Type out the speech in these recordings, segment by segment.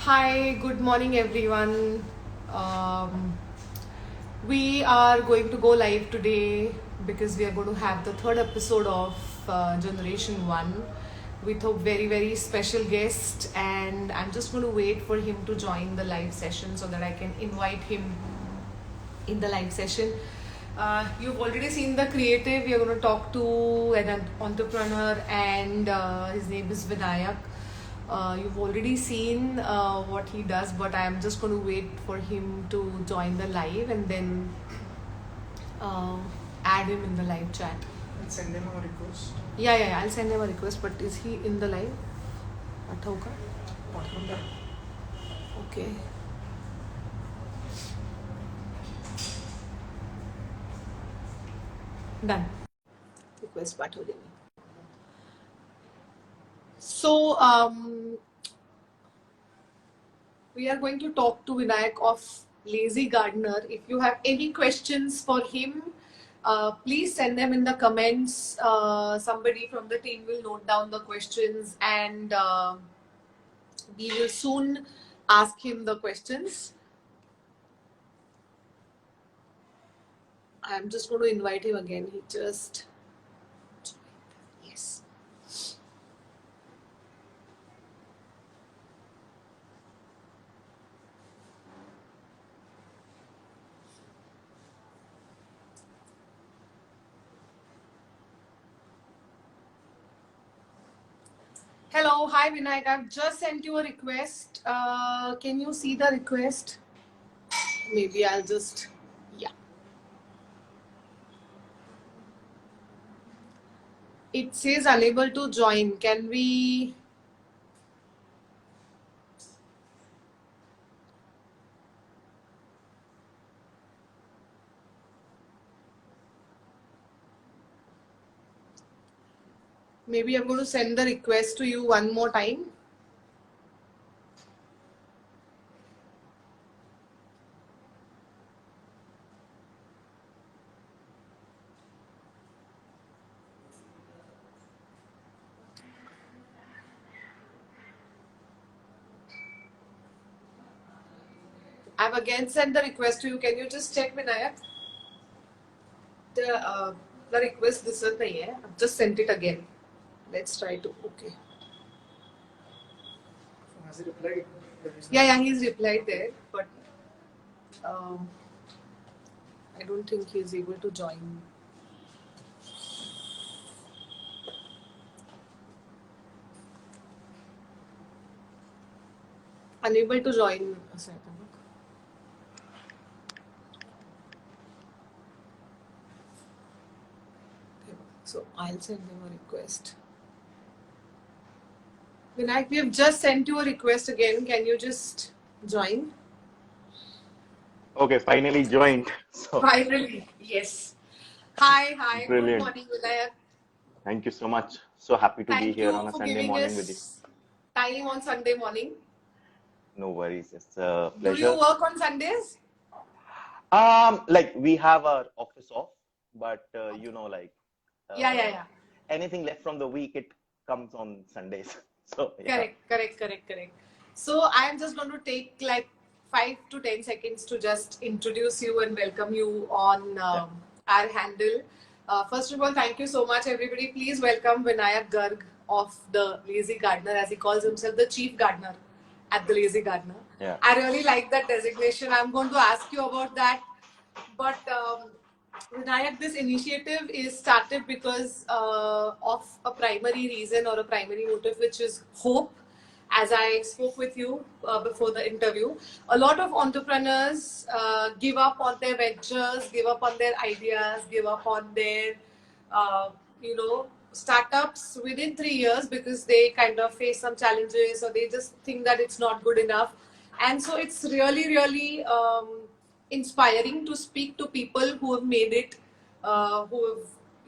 Hi, good morning everyone. We are going to go live today because we are going to have the third episode of generatiONE with a very special guest, and I'm just going to wait for him to join the live session so that I can invite him in the live session. You've already seen the creative. We are going to talk to an entrepreneur, and his name is Vinayak. You've already seen what he does, but I'm just going to wait for him to join the live and then add him in the live chat. And send him a request. Yeah, I'll send him a request, but is he in the live? Okay. Done. Request पाठव देंगे. So we are going to talk to Vinayak of LazyGardener. If you have any questions for him, please send them in the comments. Somebody from the team will note down the questions, and we will soon ask him the questions. I'm just going to invite him again. He just... Yes. Hello, hi Vinayak. I've just sent you a request. Can you see the request? Maybe I'll just... Yeah. It says unable to join. Can we... Maybe I'm going to send the request to you one more time. I've again sent the request to you. Can you just check, Vinayak? The request this is nahi hai. I've just sent it again. Let's try to... Okay. So has he replied? Yeah, he's replied there, but I don't think he's able to join. Unable to join. So I'll send him a request. Vinayak, we have just sent you a request again. Can you just join? Okay, finally joined. So Finally, yes. Hi. Brilliant. Good morning, Vinayak. Thank you so much. So happy to Thank be here you on a for Sunday giving morning with you. us time on Sunday morning. No worries, it's a Do pleasure. you work on Sundays? Like we have our office off, but you know, like Yeah. anything left from the week, it comes on Sundays. So yeah. Correct. So I am just going to take like 5 to 10 seconds to just introduce you and welcome you on our handle. First of all, thank you so much, everybody. Please welcome Vinayak Garg of the LazyGardener, as he calls himself, the chief gardener at the LazyGardener. Yeah. I really like that designation. I'm going to ask you about that. But Vinayak, this initiative is started because of a primary reason or a primary motive, which is hope. As I spoke with you before the interview, a lot of entrepreneurs give up on their ventures, give up on their ideas, give up on their, startups within 3 years because they kind of face some challenges or they just think that it's not good enough. And so it's really inspiring to speak to people who have made it, who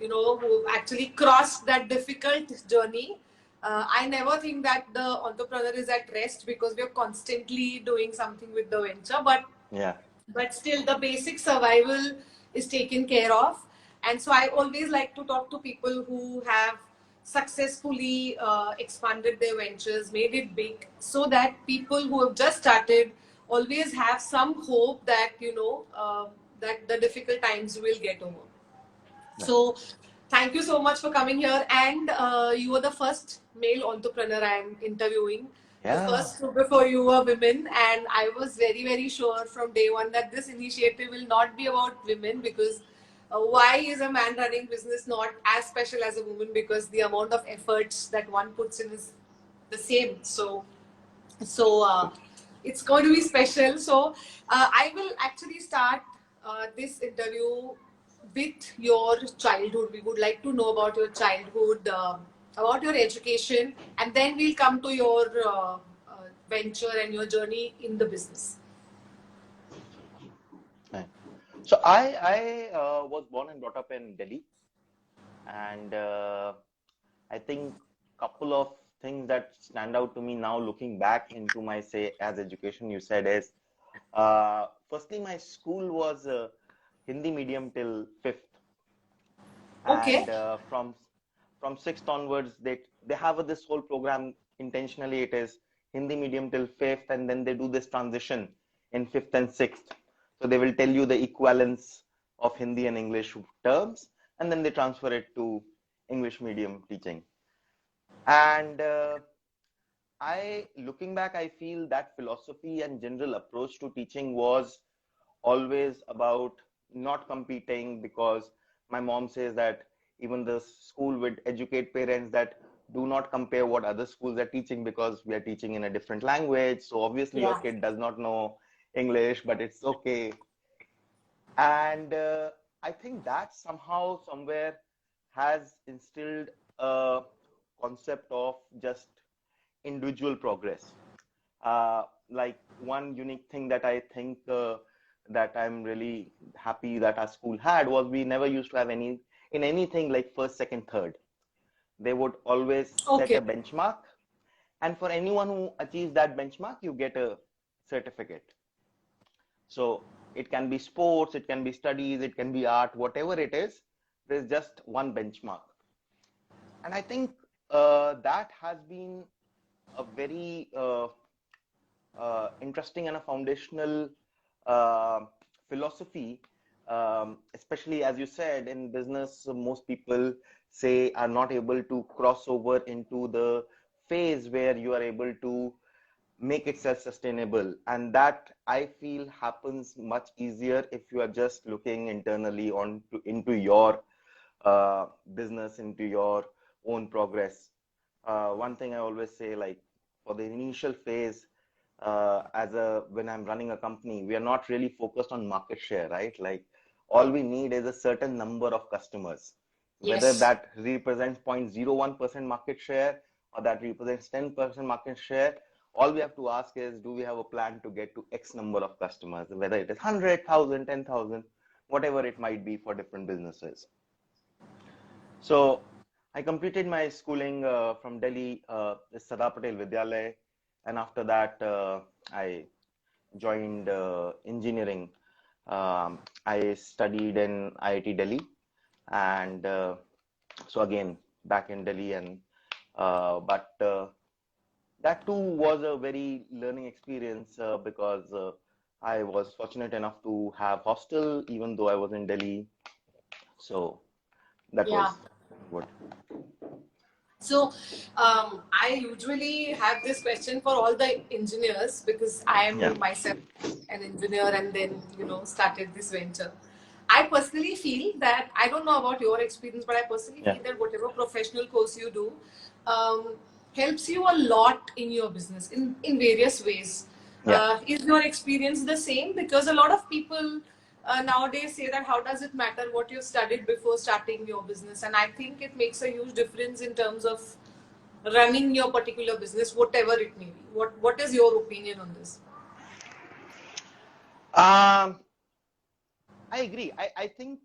have actually crossed that difficult journey, I never think that the entrepreneur is at rest because we are constantly doing something with the venture, Yeah. but still the basic survival is taken care of. And so I always like to talk to people who have successfully expanded their ventures, made it big, so that people who have just started always have some hope that that the difficult times will get over. Right. So, thank you so much for coming here. And you were the first male entrepreneur I am interviewing. The Yeah. first before you were women, and I was very, very sure from day one that this initiative will not be about women because why is a man running business not as special as a woman? Because the amount of efforts that one puts in is the same. So it's going to be special. So I will actually start this interview with your childhood. We would like to know about your childhood, about your education, and then we'll come to your venture and your journey in the business. Right. So I was born and brought up in Delhi, and I think couple of things that stand out to me now looking back into my say as education you said is firstly my school was Hindi medium till fifth, Okay. and from sixth onwards they have this whole program intentionally. It is Hindi medium till fifth, and then they do this transition in fifth and sixth. So they will tell you the equivalence of Hindi and English terms, and then they transfer it to English medium teaching. And looking back, I feel that philosophy and general approach to teaching was always about not competing, because my mom says that even the school would educate parents that do not compare what other schools are teaching because we are teaching in a different language. So obviously your Yeah. kid does not know English, but it's okay. And I think that somehow, somewhere, has instilled a concept of just individual progress. Like one unique thing that I think that I'm really happy that our school had was we never used to have any in anything like first, second, third. They would always set a Okay. benchmark, and for anyone who achieves that benchmark, you get a certificate. So it can be sports, it can be studies, it can be art, whatever it is. There's just one benchmark, and I think that has been a very interesting and a foundational uh, philosophy, especially as you said, in business, most people say are not able to cross over into the phase where you are able to make it self-sustainable. And that I feel happens much easier if you are just looking internally into your business, into your own progress. One thing I always say, like for the initial phase, when I'm running a company, we are not really focused on market share, right? Like all we need is a certain number of customers, whether Yes. that represents 0.01% market share or that represents 10% market share. All we have to ask is, do we have a plan to get to X number of customers, whether it is 100,000, 10,000, whatever it might be for different businesses. So I completed my schooling from Delhi, Sardar Patel Vidyalaya, and after that I joined engineering. I studied in IIT Delhi, and so again back in Delhi, and but that too was a very learning experience because I was fortunate enough to have hostel even though I was in Delhi. So that Yeah. was good. So, I usually have this question for all the engineers because I Yeah. am myself an engineer and then, started this venture. I personally feel that, I don't know about your experience, but I personally Yeah. feel that whatever professional course you do um, helps you a lot in your business in various ways. Yeah. Is your experience the same? Because a lot of people nowadays say that how does it matter what you studied before starting your business? And I think it makes a huge difference in terms of running your particular business, whatever it may be. What is your opinion on this? Um, I agree. I think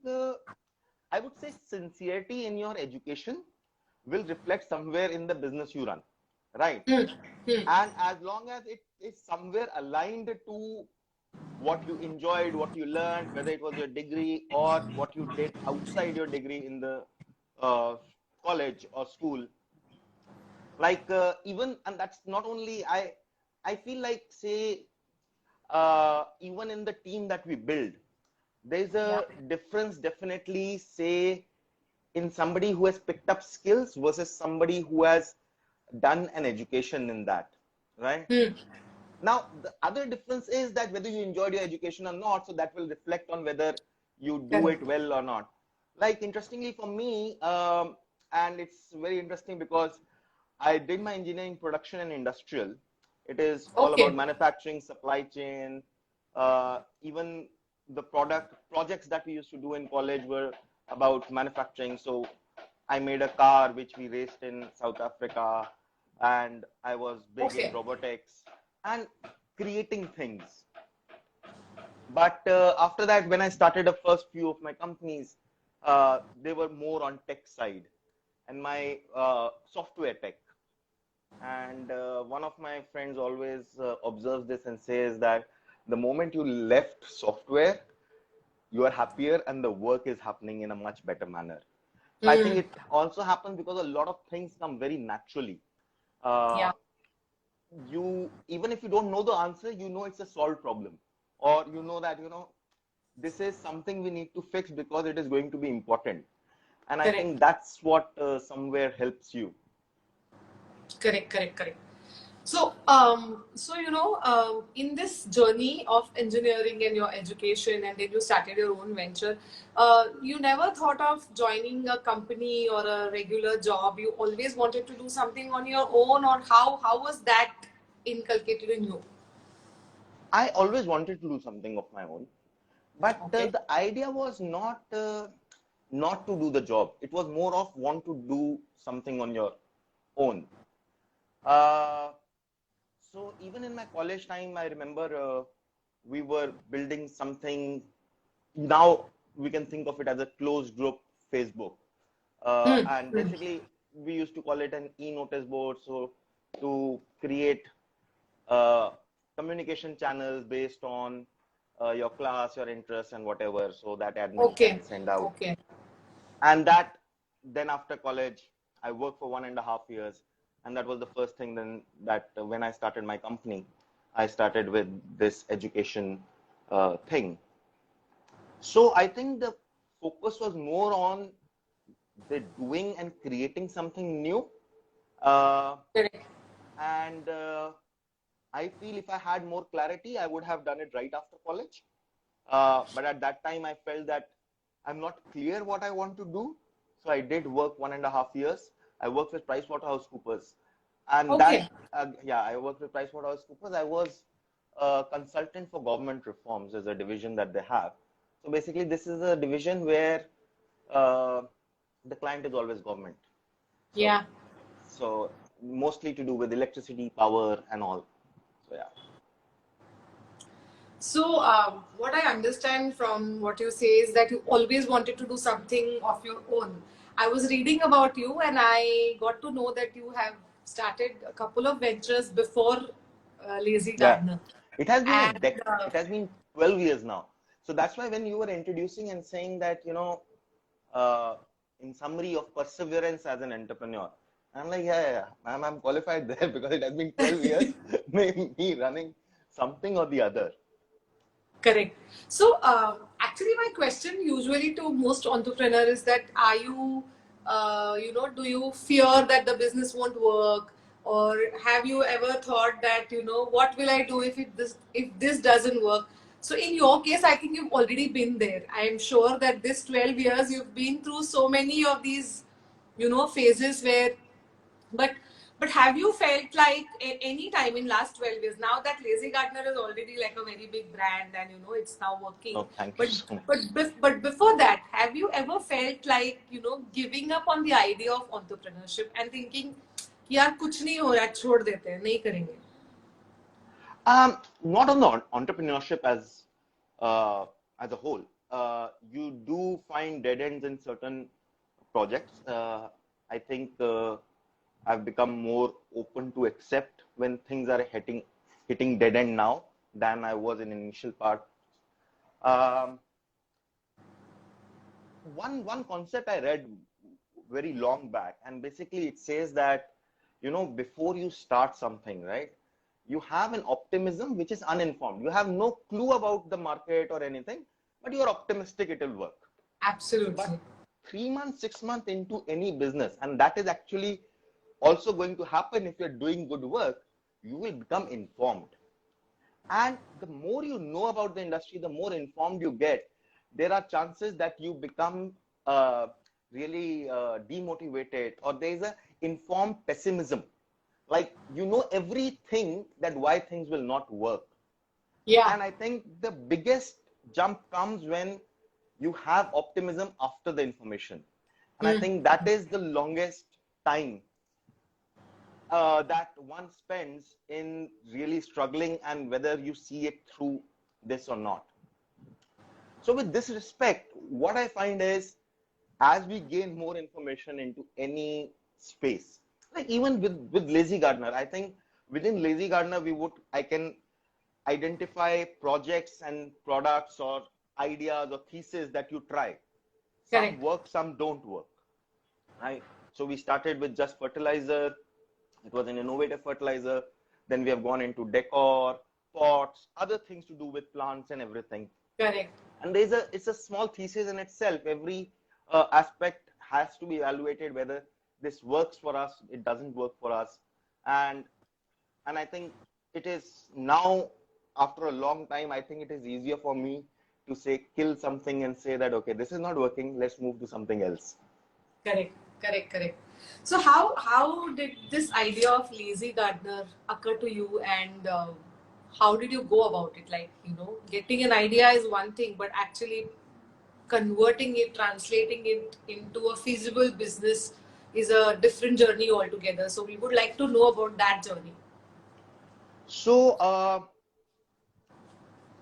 I would say sincerity in your education will reflect somewhere in the business you run, right? Hmm. Hmm. And as long as it is somewhere aligned to what you enjoyed, what you learned, whether it was your degree or what you did outside your degree in the uh, college or school, like even, and that's not only, I feel like, say, even in the team that we build, there's Yeah. a difference definitely, say, in somebody who has picked up skills versus somebody who has done an education in that, right? Hmm. Now, the other difference is that whether you enjoyed your education or not, so that will reflect on whether you do it Correct. well or not. Like, interestingly for me, and it's very interesting because I did my engineering production and industrial. It is all about Okay. manufacturing, supply chain, even the projects that we used to do in college were about manufacturing. So I made a car which we raced in South Africa, and I was big in Okay. robotics and creating things. But after that, when I started the first few of my companies, they were more on tech side and my software tech. And one of my friends always observes this and says that the moment you left software, you are happier and the work is happening in a much better manner. So I think Hmm. it also happens because a lot of things come very naturally. Uh, Yeah. you, even if you don't know the answer, you know it's a solved problem, or you know that, this is something we need to fix because it is going to be important. And I Correct. think that's what somewhere helps you. Correct. Correct. Correct. So, in this journey of engineering and your education, and then you started your own venture, you never thought of joining a company or a regular job. You always wanted to do something on your own, or how was that inculcated in you? I always wanted to do something of my own, but Okay. the idea was not to do the job. It was more of want to do something on your own. Uh, so even in my college time, I remember we were building something. Now we can think of it as a closed group Facebook, Hmm. and Hmm. basically we used to call it an e-notice board. So to create uh, communication channels based on your class, your interests, and whatever, so that admin can Okay. send out. Okay. And that, then after college, I worked for 1.5 years, and that was the first thing. Then that when I started my company, I started with this education thing. So I think the focus was more on the doing and creating something new. Uh, Correct. and I feel if I had more clarity, I would have done it right after college. But at that time, I felt that I'm not clear what I want to do. So I did work 1.5 years. I worked with PricewaterhouseCoopers. And Okay. yeah, I worked with PricewaterhouseCoopers. I was a consultant for government reforms as a division that they have. So basically, this is a division where uh, the client is always government. So, Yeah. so mostly to do with electricity, power, and all. So yeah. So, what I understand from what you say is that you always wanted to do something of your own. I was reading about you and I got to know that you have started a couple of ventures before Lazy Yeah. Gardener. It has been And it has been 12 years now. So that's why when you were introducing and saying that, uh, in summary of perseverance as an entrepreneur, I'm like, yeah. I'm qualified there because it has been 12 years, me running something or the other. correct. So, actually, my question usually to most entrepreneurs is that are you, do you fear that the business won't work, or have you ever thought that what will I do if this doesn't work? So, in your case, I think you've already been there. I am sure that this 12 years you've been through so many of these, phases where but but have you felt like any time in last 12 years now that Lazy Gardener is already like a very big brand and it's now working, No, thank you but so much. but before that, have you ever felt like giving up on the idea of entrepreneurship and thinking कि यार कुछ नहीं हो रहा छोड़ देते हैं नहीं करेंगे? Not on the entrepreneurship uh, as a whole. You do find dead ends in certain projects, I think I've become more open to accept when things are hitting dead end now than I was in initial part. Um, one concept I read very long back, and basically it says that, before you start something, right, you have an optimism which is uninformed. You have no clue about the market or anything, but you're optimistic it will work. But Absolutely. 3 months, 6 months into any business, and that is actually also going to happen if you're doing good work, you will become informed. And the more you know about the industry, the more informed you get, there are chances that you become really demotivated, or there is a informed pessimism. Like, everything that why things will not work. Yeah. And I think the biggest jump comes when you have optimism after the information. And I Hmm. think that is the longest time that one spends in really struggling, and whether you see it through this or not. So with this respect, what I find is, as we gain more information into any space, like even with LazyGardener, I think within LazyGardener, I can identify projects and products or ideas or theses that you try. Some Correct. work, some don't work, right? So we started with just fertilizer. It was an innovative fertilizer. Then we have gone into decor, pots, other things to do with plants and everything. Correct. And it's a small thesis in itself. Every aspect has to be evaluated, whether this works for us, it doesn't work for us. And I think it is now, after a long time, I think it is easier for me to say, kill something and say that, okay, this is not working, let's move to something else. Correct. Correct. Correct. So how did this idea of lazy gardener occur to you, and how did you go about it? Like, getting an idea is one thing, but actually converting it, translating it into a feasible business is a different journey altogether. So we would like to know about that journey. So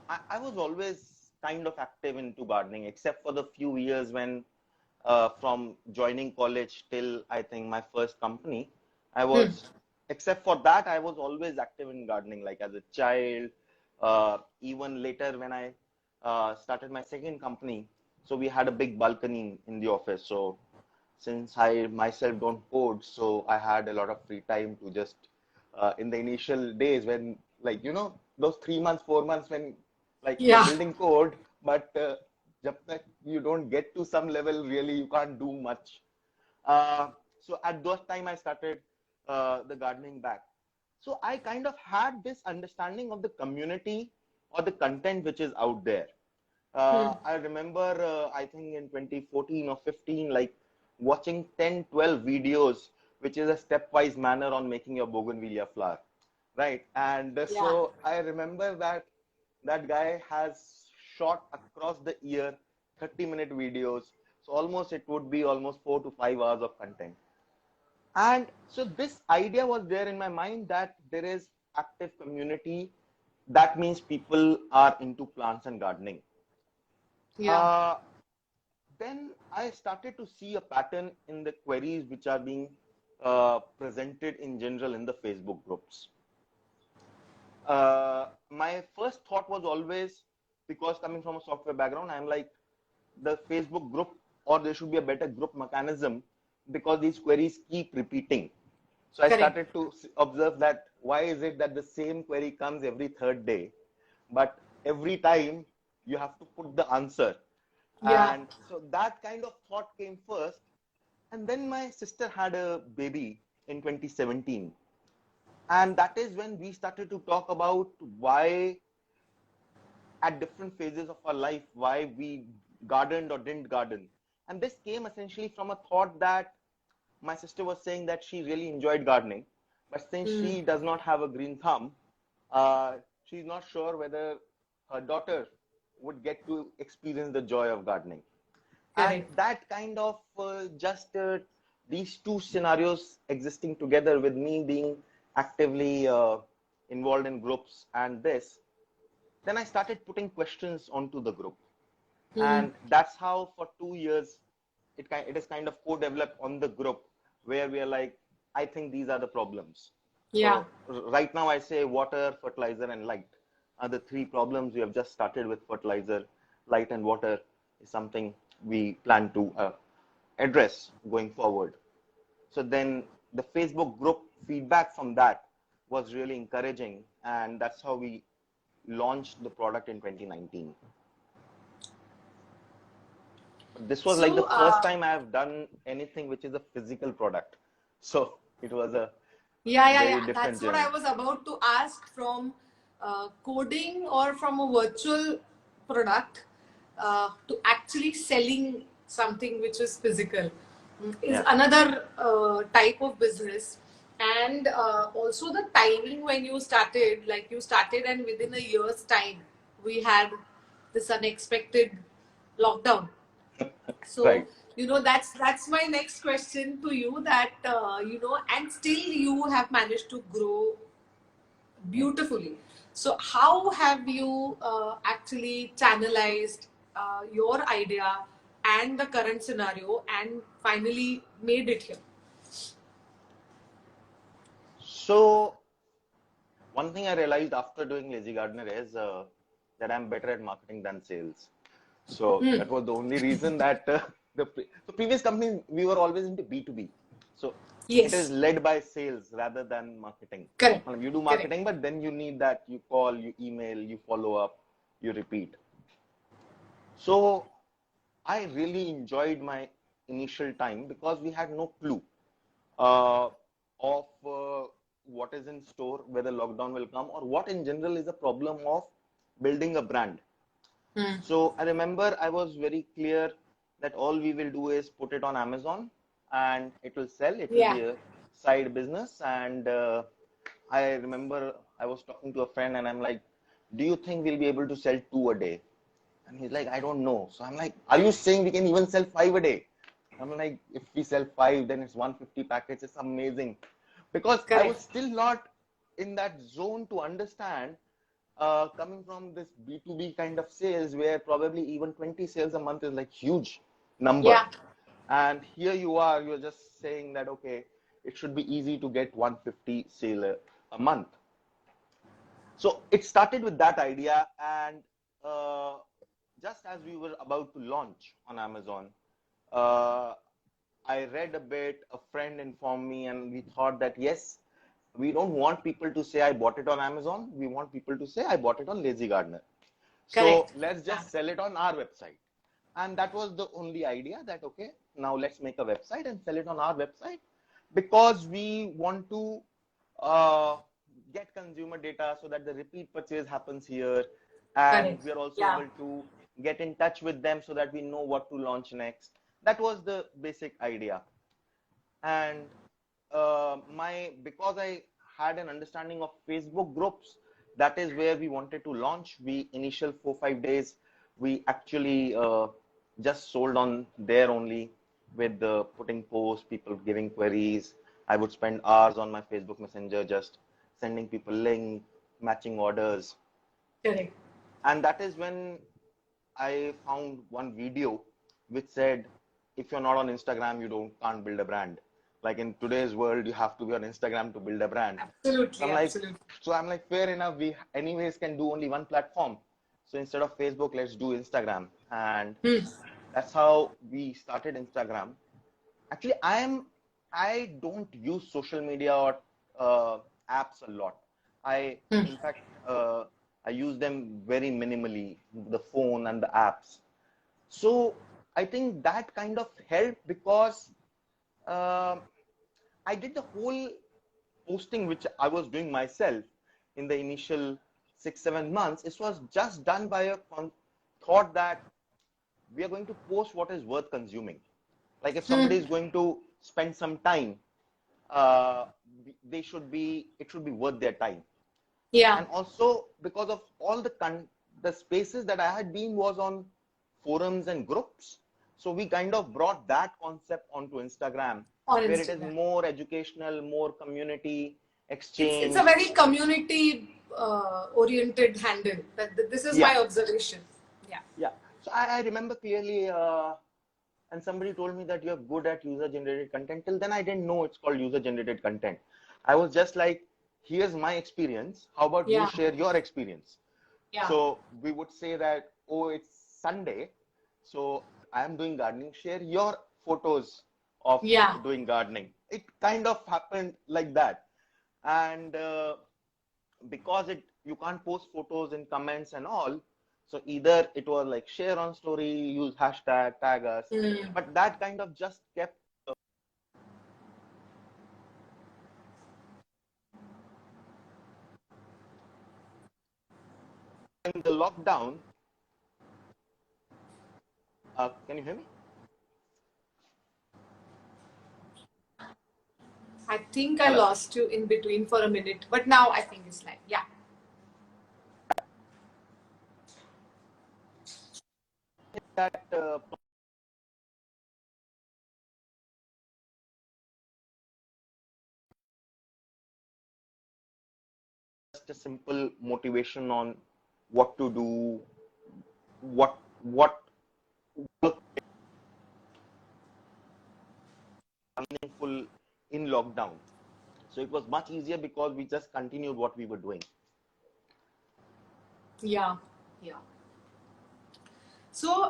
I was always kind of active into gardening, except for the few years when from joining college till I think my first company, I Hmm. was, except for that, I was always active in gardening, like as a child, even later when I started my second company. So we had a big balcony in the office. So since I myself don't code, so I had a lot of free time to just, in the initial days when, like, those 3 months, 4 months when, like, you're Yeah. building code, but jab tak you don't get to some level, really, you can't do much. So at those time, I started the gardening back. So I kind of had this understanding of the community or the content which is out there. Hmm. I remember, I think in 2014 or 15, like watching 10, 12 videos, which is a stepwise manner on making your bougainvillea flower, right? And Yeah. so I remember that that guy has shot across the year 30-minute videos. So almost it would be almost 4 to 5 hours of content. And so this idea was there in my mind that there is active community. That means people are into plants and gardening. Yeah. Uh, then I started to see a pattern in the queries which are being presented in general in the Facebook groups. My first thought was always, because coming from a software background, I'm like, the Facebook group, or there should be a better group mechanism, because these queries keep repeating. So I Correct. started to observe that why is it that the same query comes every third day, but every time you have to put the answer. Yeah. And so that kind of thought came first. And then my sister had a baby in 2017. And that is when we started to talk about why, at different phases of our life, why we gardened or didn't garden. And this came essentially from a thought that my sister was saying that she really enjoyed gardening, but since Hmm. she does not have a green thumb, she's not sure whether her daughter would get to experience the joy of gardening. And Correct. that kind of just these two scenarios existing together, with me being actively involved in groups and this, then I started putting questions onto the group. Hmm. And that's how for 2 years it is kind of co-developed on the group, where we are like, I think these are the problems. Yeah. So right now I say water, fertilizer, and light are the three problems. We have just started with fertilizer, light, and water is something we plan to address going forward. So then the Facebook group feedback from that was really encouraging, and that's how we launched the product in 2019. This was like the So, first time I have done anything which is a physical product. So it was a very yeah. different That's what I journey. was about to ask, from coding or from a virtual product to actually selling something which is physical, is Yeah. another type of business. And also the timing when you started, like you started and within a year's time, we had this unexpected lockdown. So, Right. that's my next question to you, that and still you have managed to grow beautifully. So how have you actually channelized your idea and the current scenario and finally made it here? So one thing I realized after doing LazyGardener is that I'm better at marketing than sales. So that was the only reason that the previous company, we were always into B2B. So it is Yes, led by sales rather than marketing. correct, Well, you do correct. marketing, but then you need that you call, you email, you follow up, you repeat. So I really enjoyed my initial time because we had no clue uh, of what is in store, whether lockdown will come, or what in general is the problem of building a brand. Hmm. So I remember I was very clear that all we will do is put it on Amazon and it will sell. It will Yeah, be a side business. And I remember I was talking to a friend and I'm like, do you think we'll be able to sell 2 a day? And he's like, I don't know. So I'm like, are you saying we can even sell 5 a day? I'm like, if we sell five, then it's 150 packets. It's amazing. Because I was correct. still not in that zone to understand, coming from this B2B kind of sales where probably even 20 sales a month is like huge number. Yeah, And here you are, you're just saying that, okay, it should be easy to get 150 sale a month. So it started with that idea, and uh, just as we were about to launch on Amazon, uh, I read a bit, a friend informed me, and we thought that yes, we don't want people to say I bought it on Amazon. We want people to say I bought it on LazyGardener. So correct. let's Yeah, just sell it on our website. And that was the only idea, that, okay, now let's make a website and sell it on our website, because we want to uh, get consumer data so that the repeat purchase happens here. And correct. we are also Yeah, able to get in touch with them so that we know what to launch next. That was the basic idea. And because I had an understanding of Facebook groups, that is where we wanted to launch. We initial 4-5 days, we actually just sold on there only, with putting posts, people giving queries. I would spend hours on my Facebook Messenger just sending people link, matching orders. correct. And that is when I found one video which said, if you're not on Instagram, you can't build a brand. Like in today's world, you have to be on Instagram to build a brand. So Absolutely, I'm like, absolutely. fair enough. We anyways can do only one platform. So instead of Facebook, let's do Instagram. And Hmm. that's how we started Instagram. Actually, I don't use social media or apps a lot. Hmm. In fact, I use them very minimally, the phone and the apps. So I think that kind of helped, because um I did the whole posting which I was doing myself in the initial 6-7 months. It was just done by a thought that we are going to post what is worth consuming. Like if somebody is going to spend some time, uh, it should be worth their time. Yeah, And also because of all the spaces that I had been was on forums and groups. So we kind of brought that concept onto Instagram, on where it is Instagram. more educational, more community It's a exchange. very community oriented handle. This is Yeah, my observation. Yeah. yeah. So I remember clearly. and somebody told me that you're good at user generated content. Till then, I didn't know it's called user generated content. I was just like, here's my experience. How about you Yeah. share your experience? Yeah. So we would say that, oh, it's Sunday, so I am doing gardening. Share your photos of Yeah. doing gardening. It kind of happened like that. And because you can't post photos in comments and all, so either it was like share on story, use hashtag, tag us, but that kind of just kept in the lockdown. Can you hear me? I think I Hello. lost you in between for a minute, but now I think it's like, yeah. That just a simple motivation on what to do, what meaningful in lockdown. So it was much easier because we just continued what we were doing. Yeah. Yeah. So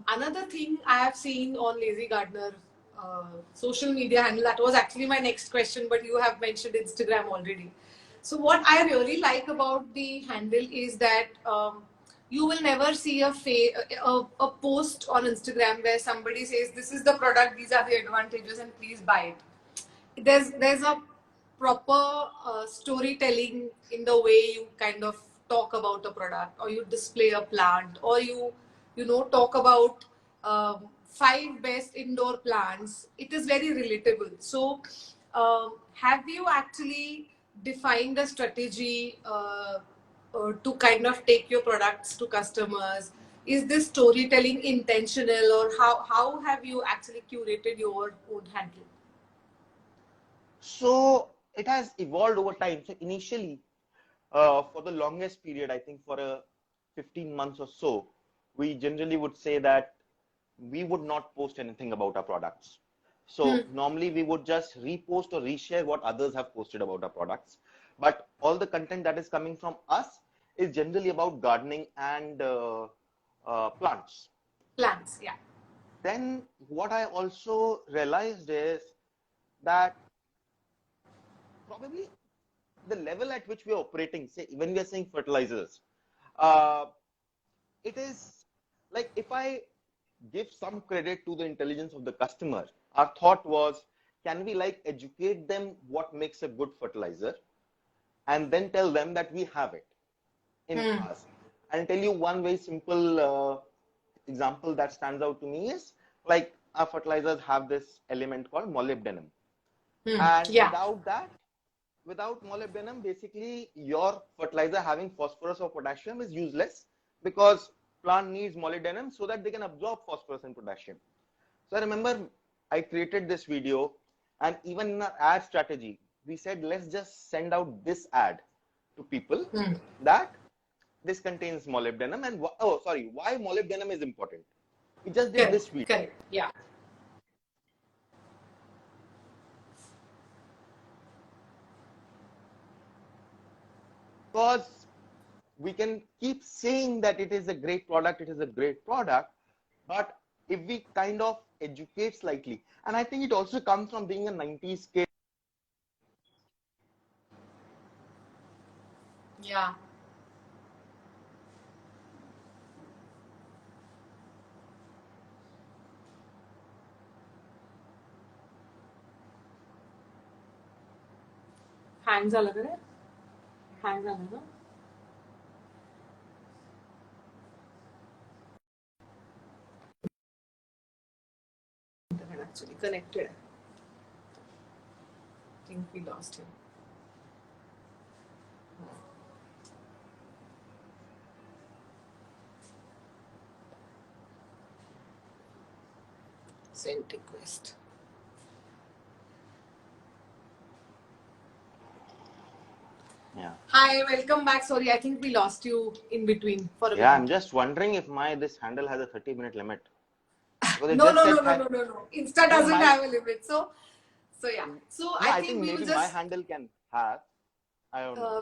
another thing I have seen on LazyGardener social media handle, that was actually my next question, but you have mentioned Instagram already. So what I really like about the handle is that you will never see a post on Instagram where somebody says this is the product, these are the advantages, and please buy it. There's a proper storytelling in the way you kind of talk about a product, or you display a plant, or you talk about 5 best indoor plants. It is very relatable. So have you actually defined a strategy to kind of take your products to customers? Is this storytelling intentional, or how have you actually curated your own handle? So it has evolved over time. So initially, for the longest period, I think for a 15 months or so, we generally would say that we would not post anything about our products. So normally we would just repost or reshare what others have posted about our products. But all the content that is coming from us is generally about gardening and plants. Plants, yeah. Then what I also realized is that probably the level at which we are operating, say when we are saying fertilizers, uh, it is like if I give some credit to the intelligence of the customer, our thought was, can we like educate them what makes a good fertilizer and then tell them that we have it in us. I'll tell you one very simple example that stands out to me is like our fertilizers have this element called molybdenum. And Yeah. without molybdenum, basically your fertilizer having phosphorus or potassium is useless because plant needs molybdenum so that they can absorb phosphorus and potassium. So I remember I created this video, and even in our ad strategy, we said, let's just send out this ad to people that this contains molybdenum and why molybdenum is important. We just did Correct. this video Correct. Yeah. because we can keep saying that it is a great product, but if we kind of educate slightly, and I think it also comes from being a 90s kid. Yeah. Hang झालं का रे? Hang झालं ना? Actually connected. I think we lost him. Send request. Yeah. Hi, welcome back. Sorry, I think we lost you in between for a Yeah, minute. I'm just wondering if this handle has a 30-minute limit. Because it No, just no, says, no, no, no, no, no. Insta no, doesn't have a limit. So yeah. So no, I I think think we will maybe my just handle can have, I don't know.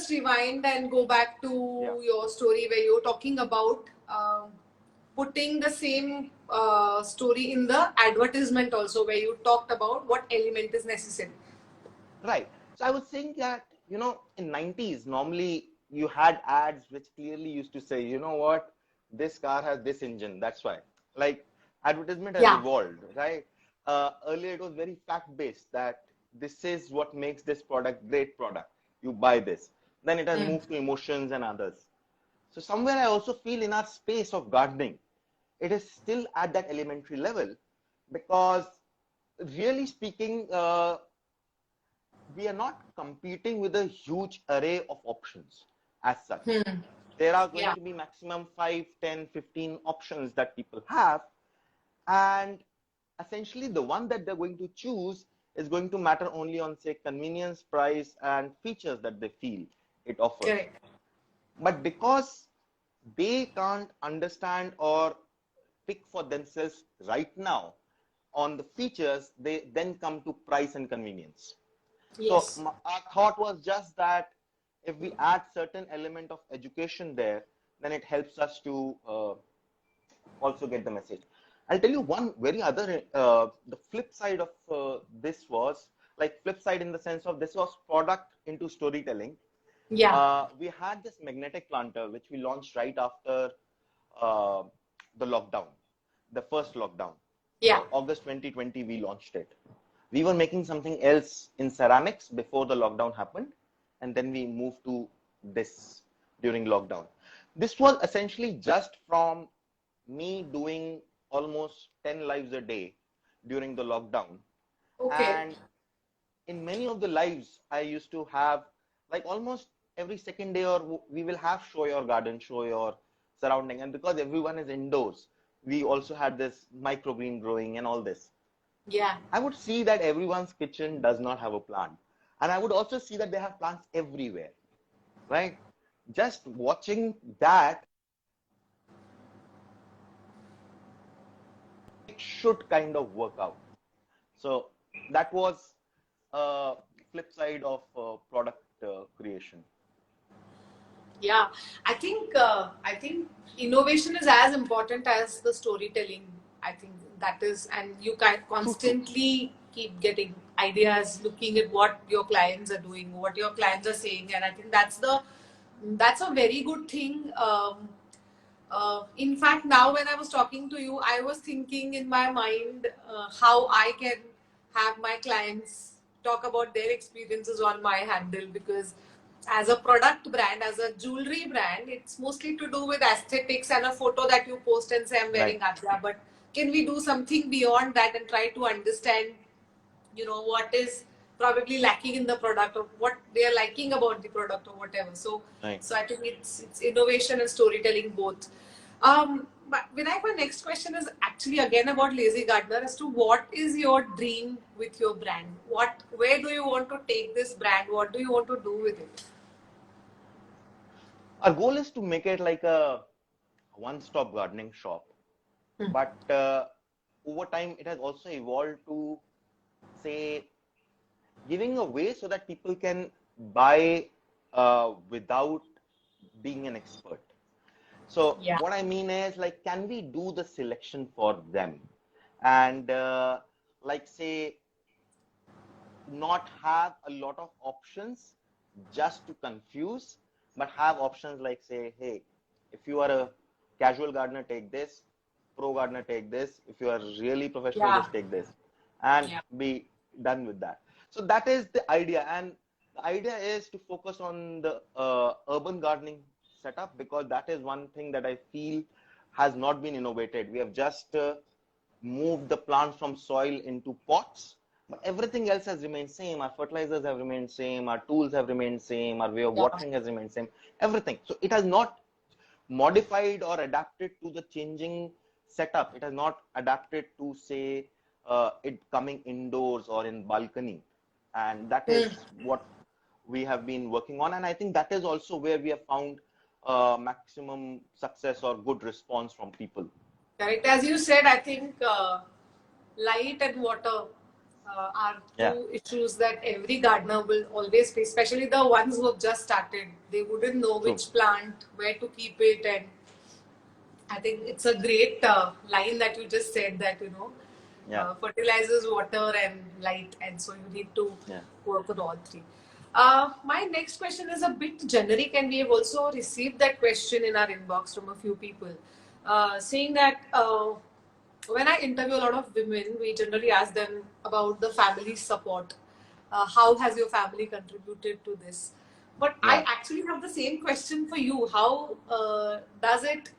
rewind and go back Yeah. to your story where you're talking about putting the same story in the advertisement also, where you talked about what element is necessary. Right. So I was saying that, in 90s, normally you had ads which clearly used to say, you know what, this car has this engine. That's why. Like advertisement has Yeah. evolved, right? Earlier it was very fact-based that this is what makes this product great product. You buy this. Then it has Mm. moved to emotions and others. So somewhere I also feel in our space of gardening, it is still at that elementary level because really speaking, we are not competing with a huge array of options as such. Hmm. There are going Yeah. to be maximum 5, 10, 15 options that people have. And essentially, the one that they're going to choose is going to matter only on, say, convenience, price, and features that they feel it offers. Correct. But because they can't understand or pick for themselves right now on the features, they then come to price and convenience. So Yes. our thought was just that if we add certain element of education there, then it helps us to also get the message. I'll tell you one very other, the flip side of this was like flip side in the sense of this was product into storytelling. Yeah. We had this magnetic planter, which we launched right after uh, the lockdown, the first lockdown. Yeah. So August 2020, we launched it. We were making something else in ceramics before the lockdown happened, and then we moved to this during lockdown. This was essentially just from me doing almost 10 lives a day during the lockdown. Okay. And in many of the lives, I used to have like almost every second day, or we will have show your garden, show your surrounding. And because everyone is indoors, we also had this microgreen growing and all this. Yeah. I would see that everyone's kitchen does not have a plant. And I would also see that they have plants everywhere, right? Just watching that, it should kind of work out. So that was a flip side of product creation. Yeah, I think innovation is as important as the storytelling. I think that is, and you can True, true. constantly keep getting ideas, looking at what your clients are doing, what your clients are saying, and I think that's a very good thing. In fact, now when I was talking to you, I was thinking in my mind how I can have my clients talk about their experiences on my handle, because as a product brand, as a jewelry brand, it's mostly to do with aesthetics and a photo that you post and say I'm Right. wearing Aadyaa. But can we do something beyond that and try to understand, what is probably lacking in the product, or what they are liking about the product, or whatever. so Right. so I think it's innovation and storytelling both. But Vinayak, my next question is actually again about Lazy Gardener, as to what is your dream with your brand. Where do you want to take this brand? What do you want to do with it? Our goal is to make it like a one-stop gardening shop. Hmm. But over time, it has also evolved to say giving away so that people can buy without being an expert. So Yeah. what I mean is like, can we do the selection for them? And like say, not have a lot of options just to confuse, but have options like say, hey, if you are a casual gardener, take this, pro gardener, take this. If you are really professional, Yeah. just take this and Yeah. be done with that. So that is the idea. And the idea is to focus on the urban gardening setup, because that is one thing that I feel has not been innovated. We have just moved the plants from soil into pots, but everything else has remained same. Our fertilizers have remained same, our tools have remained same, our way of Yeah. watering has remained same, everything. So it has not modified or adapted to the changing setup. It has not adapted to say it coming indoors or in balcony. And that Hmm. is what we have been working on. And I think that is also where we have found maximum success or good response from people. Correct. As you said, I think light and water are Yeah, two issues that every gardener will always face, especially the ones who have just started. They wouldn't know true. which plant, where to keep it, and I think it's a great line that you just said that, Yeah, fertilizers, water, and light, and so you need to yeah, work on all three. My next question is a bit generic, and we have also received that question in our inbox from a few people, saying that when I interview a lot of women, we generally ask them about the family support. How has your family contributed to this? But I yeah, actually have the same question for you. How does it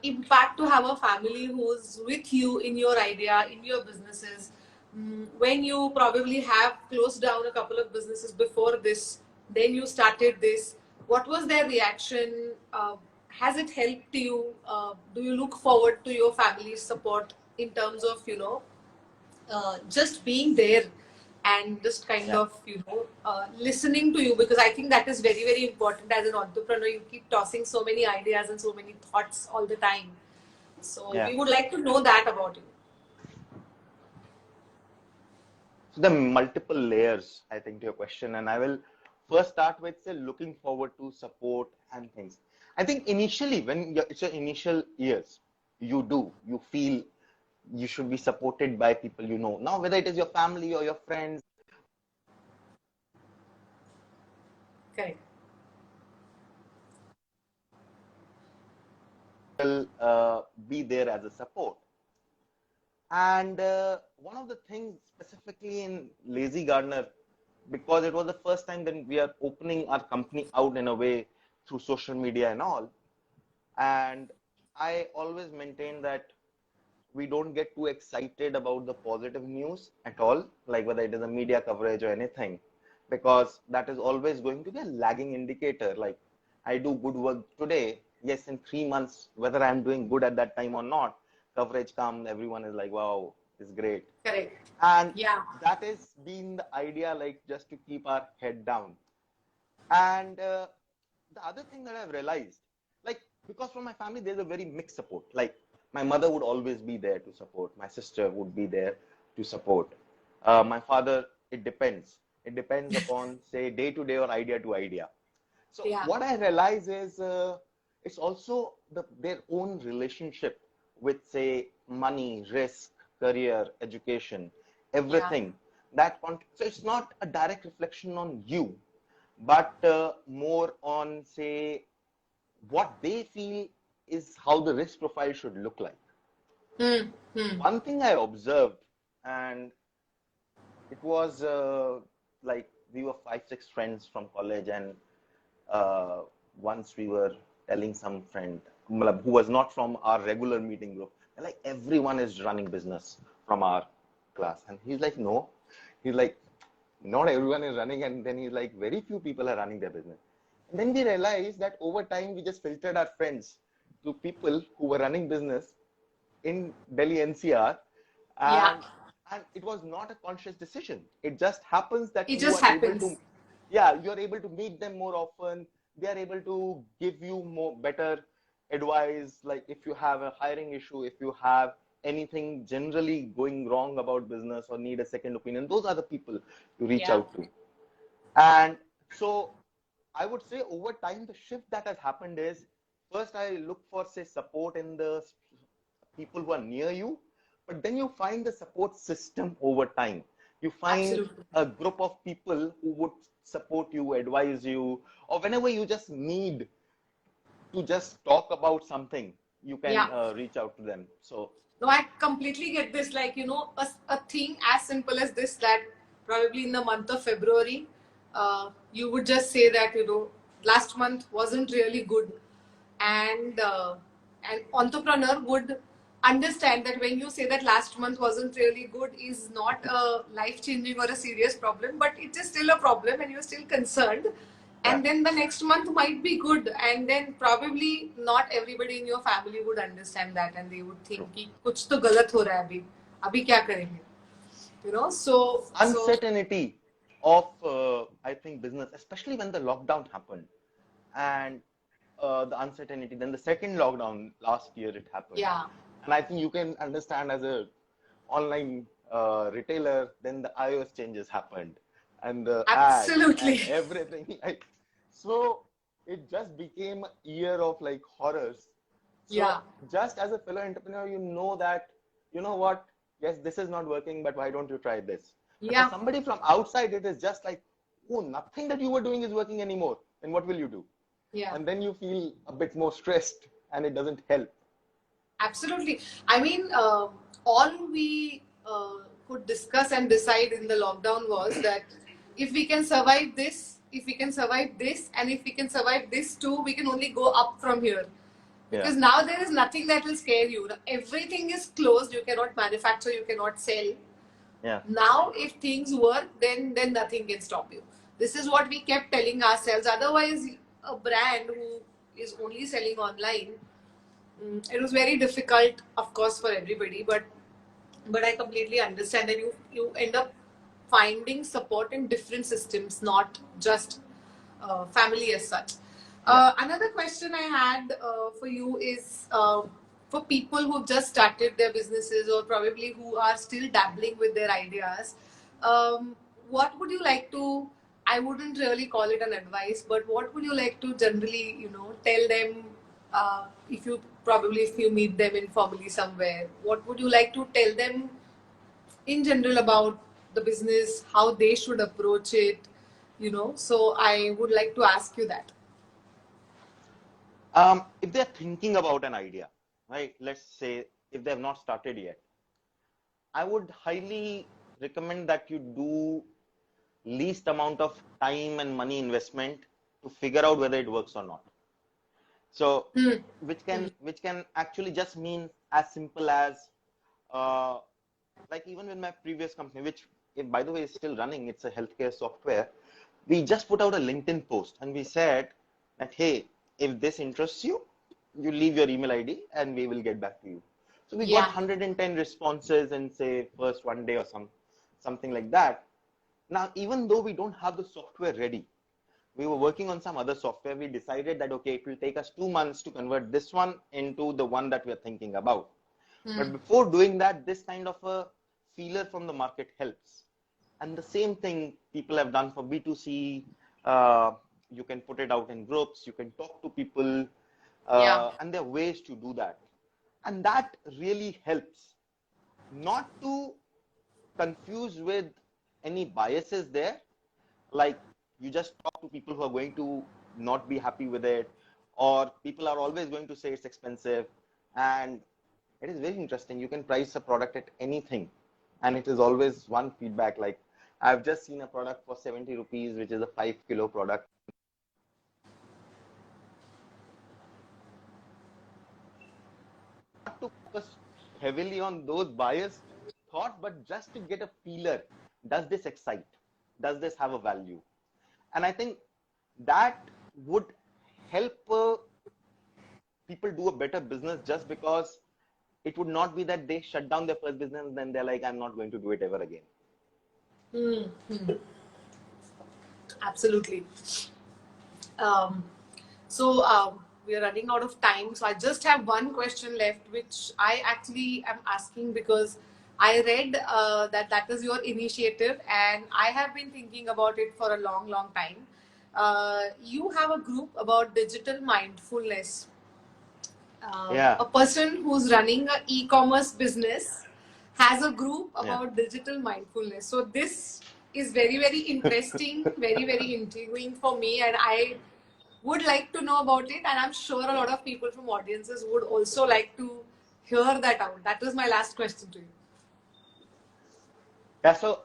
impact to have a family who's with you in your idea, in your businesses? When you probably have closed down a couple of businesses before this, then you started this. What was their reaction? Has it helped you? Do you look forward to your family's support in terms of, just being there and just kind yeah, of, listening to you? Because I think that is very, very important as an entrepreneur. You keep tossing so many ideas and so many thoughts all the time. So yeah. we would like to know that about you. So the multiple layers, I think, to your question, and I will first start with say looking forward to support and things. I think initially, when it's your initial years, you feel you should be supported by people you know. Now, whether it is your family or your friends, Correct. will be there as a support. And one of the things specifically in Lazy Gardener, because it was the first time that we are opening our company out in a way through social media and all. And I always maintain that we don't get too excited about the positive news at all, like whether it is a media coverage or anything, because that is always going to be a lagging indicator. Like I do good work today, yes, in 3 months, whether I'm doing good at that time or not, coverage comes, everyone is like, wow, it's great. Correct. And Yeah. that has been the idea, like just to keep our head down. And the other thing that I've realized, like, because from my family, there's a very mixed support. Like, my mother would always be there to support. My sister would be there to support. My father, it depends. It depends upon, say, day to day or idea to idea. So Yeah. what I realize is it's also their own relationship with, say, money, risk, career, education, Yeah. everything. So it's not a direct reflection on you, but more on, say, what they feel is how the risk profile should look like. Hmm. Hmm. One thing I observed, and it was like we were five, six friends from college, and uh, once we were telling some friend who was not from our regular meeting group, like everyone is running business from our class, and he's like, no, he's like, not everyone is running, and then he's like, very few people are running their business. And then we realized that over time we just filtered our friends to people who were running business in Delhi NCR, Yeah. and it was not a conscious decision. It just happens that It you just are able happens. to, yeah, you are able to meet them more often. They are able to give you more better advice. Like if you have a hiring issue, if you have anything generally going wrong about business or need a second opinion, those are the people you reach Yeah. out to. And so I would say over time, the shift that has happened is first I look for, say, support in the people who are near you, but then you find the support system over time. You find Absolutely. a group of people who would support you, advise you, or whenever you just need to just talk about something, you can Yeah. reach out to them. So, No, I completely get this. Like, a thing as simple as this, that probably in the month of February, you would just say that, last month wasn't really good. And an entrepreneur would understand that when you say that last month wasn't really good is not a life changing or a serious problem, but it is still a problem and you're still concerned. yeah, And then the next month might be good, and then probably not everybody in your family would understand that, and they would true. think कि कुछ तो गलत हो रहा है अभी अभी क्या करेंगे, so Uncertainty of, I think, business, especially when the lockdown happened, and the uncertainty. Then the second lockdown last year it happened. yeah. And I think you can understand as a online retailer, then the iOS changes happened and the ads and Absolutely. everything. Like, so it just became a year of like horrors. Yeah. So just as a fellow entrepreneur, you know that, you know what, yes, this is not working, but why don't you try this? But for Yeah. somebody from outside, it is just like, oh, nothing that you were doing is working anymore. Then what will you do? Yeah. And then you feel a bit more stressed and it doesn't help. Absolutely. I mean, all we could discuss and decide in the lockdown was that if we can survive this, if we can survive this, and if we can survive this too, we can only go up from here. Yeah. Because now there is nothing that will scare you. Everything is closed. You cannot manufacture. You cannot sell. Yeah. Now, if things work, then nothing can stop you. This is what we kept telling ourselves. Otherwise, a brand who is only selling online, it was very difficult, of course, for everybody. But I completely understand that you end up finding support in different systems, not just family as such. Yeah. Another question I had for you is for people who've just started their businesses or probably who are still dabbling with their ideas. What would you like to? I wouldn't really call it an advice, but what would you like to generally, tell them if you meet them informally somewhere? What would you like to tell them in general about the business, how they should approach it? So I would like to ask you that. If they're thinking about an idea, right? Let's say if they have not started yet, I would highly recommend that you do least amount of time and money investment to figure out whether it works or not. So, Hmm. which can actually just mean as simple as, uh, like even with my previous company, which if by the way is still running, it's a healthcare software. We just put out a LinkedIn post and we said that, hey, if this interests you, you leave your email ID and we will get back to you. So we got Yeah. 110 responses in say first one day or something like that. Now, even though we don't have the software ready, we were working on some other software. We decided that, okay, it will take us 2 months to convert this one into the one that we are thinking about. Hmm. But before doing that, this kind of a feeler from the market helps. And the same thing people have done for B2C. You can put it out in groups, you can talk to people, Yeah. and there are ways to do that. And that really helps. Not to confuse with any biases there, like you just talk to people who are going to not be happy with it, or people are always going to say it's expensive. And it is very interesting. You can price a product at anything, and it is always one feedback. Like, I've just seen a product for 70 rupees, which is a 5 kilo product. Not to focus heavily on those biased thoughts, but just to get a feeler. Does this excite? Does this have a value? And I think that would help people do a better business, just because it would not be that they shut down their first business and then they're like, I'm not going to do it ever again. Hmm. Hmm. Absolutely. Um, so we are running out of time. So I just have one question left, which I actually am asking because I read that is your initiative, and I have been thinking about it for a long, long time. You have a group about digital mindfulness. Yeah, A person who's running an e-commerce business has a group yeah. about digital mindfulness. So this is very, very interesting, very, very intriguing for me, and I would like to know about it. And I'm sure a lot of people from audiences would also like to hear that out. That is my last question to you. Yeah, so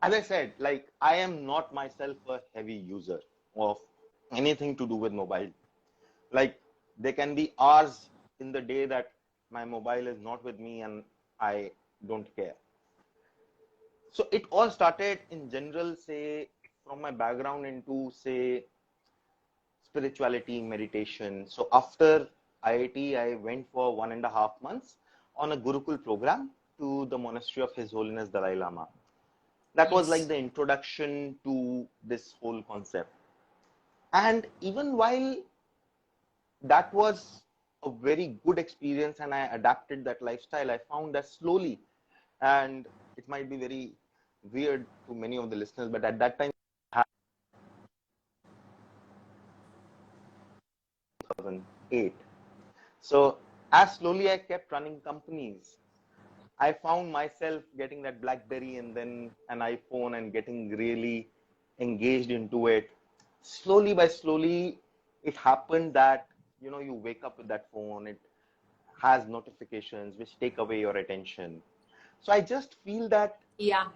as I said, like I am not myself a heavy user of anything to do with mobile. Like there can be hours in the day that my mobile is not with me and I don't care. So it all started in general, say, from my background into, say, spirituality, meditation. So after IIT, I went for 1.5 months on a Gurukul program to the monastery of His Holiness Dalai Lama. That was like Yes. the introduction to this whole concept. And even while that was a very good experience and I adapted that lifestyle. I found that slowly, and it might be very weird to many of the listeners, but at that time, 2008. So as slowly I kept running companies, I found myself getting that BlackBerry and then an iPhone and getting really engaged into it. Slowly by slowly, it happened that, you wake up with that phone, it has notifications which take away your attention. So I just feel that Yeah.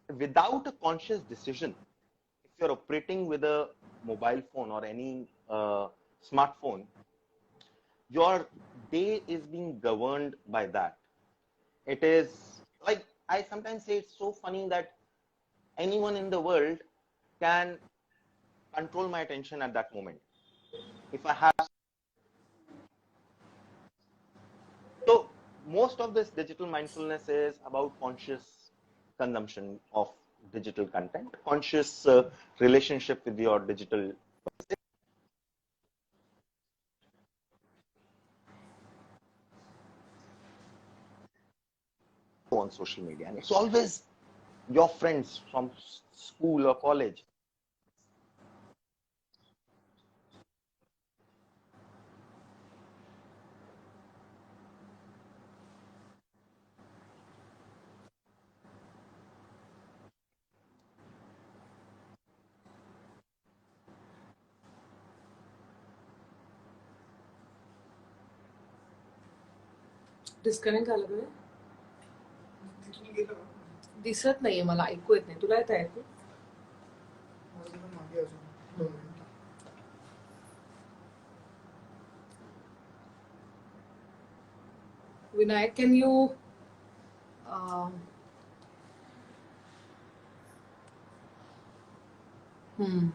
without a conscious decision, if you're operating with a mobile phone or any smartphone, your day is being governed by that. It is like, I sometimes say it's so funny that anyone in the world can control my attention at that moment. If I have, so most of this digital mindfulness is about conscious consumption of digital content, conscious relationship with your digital on social media. And it's always your friends from school or college. Disconnect झालं का? तिथून गेलं का? दिसत नाहीये मला, ऐकू येत नाही. तुला येत ऐकू? माझं पण मागे अजून 2 मिनिटं. Vinayak, can you um, hmm.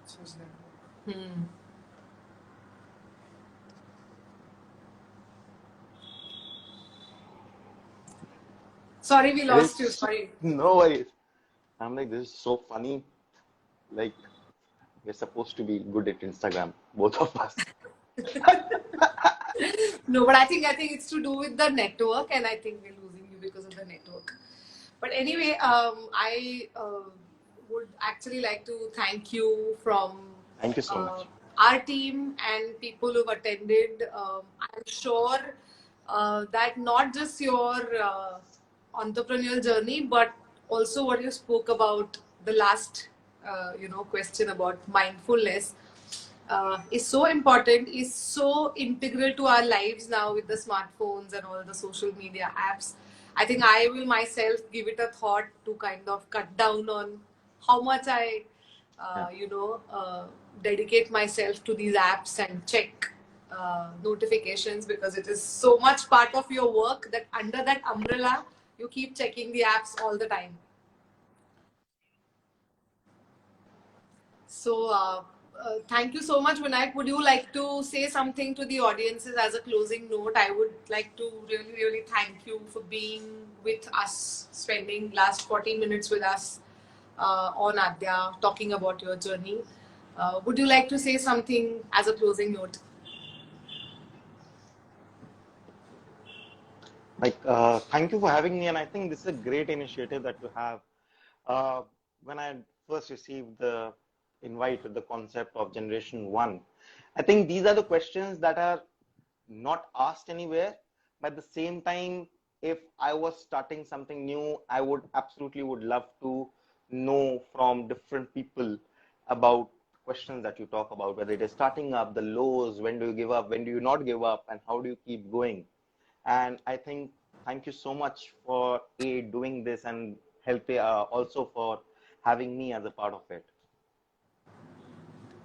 Says network. Hmm. Sorry, we lost you. Sorry. No worries. I'm like, this is so funny. Like, we're supposed to be good at Instagram, both of us. No, but I think it's to do with the network, and I think we're losing you because of the network. But anyway, I would actually like to thank you from Thank you so much. our team and people who've attended. I'm sure that not just your entrepreneurial journey, but also what you spoke about the last, question about mindfulness is so important, is so integral to our lives now with the smartphones and all the social media apps. I think I will myself give it a thought to kind of cut down on how much I, dedicate myself to these apps and check notifications, because it is so much part of your work that under that umbrella, you keep checking the apps all the time. So, thank you so much, Vinayak. Would you like to say something to the audiences as a closing note? I would like to really, really thank you for being with us, spending last 40 minutes with us on Aadyaa, talking about your journey. Would you like to say something as a closing note? Thank you for having me, and I think this is a great initiative that you have. Uh, when I first received the invite with the concept of Generation One, I think these are the questions that are not asked anywhere. But at the same time, if I was starting something new, I would absolutely would love to know from different people about questions that you talk about, whether it is starting up, the lows, when do you give up, when do you not give up, and how do you keep going. And I think thank you so much for doing this and helping also for having me as a part of it.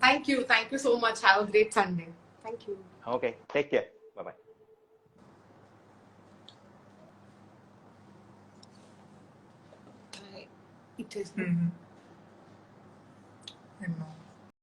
Thank you. Thank you so much. Have a great Sunday. Thank you. Okay, take care. Bye bye. It is. And now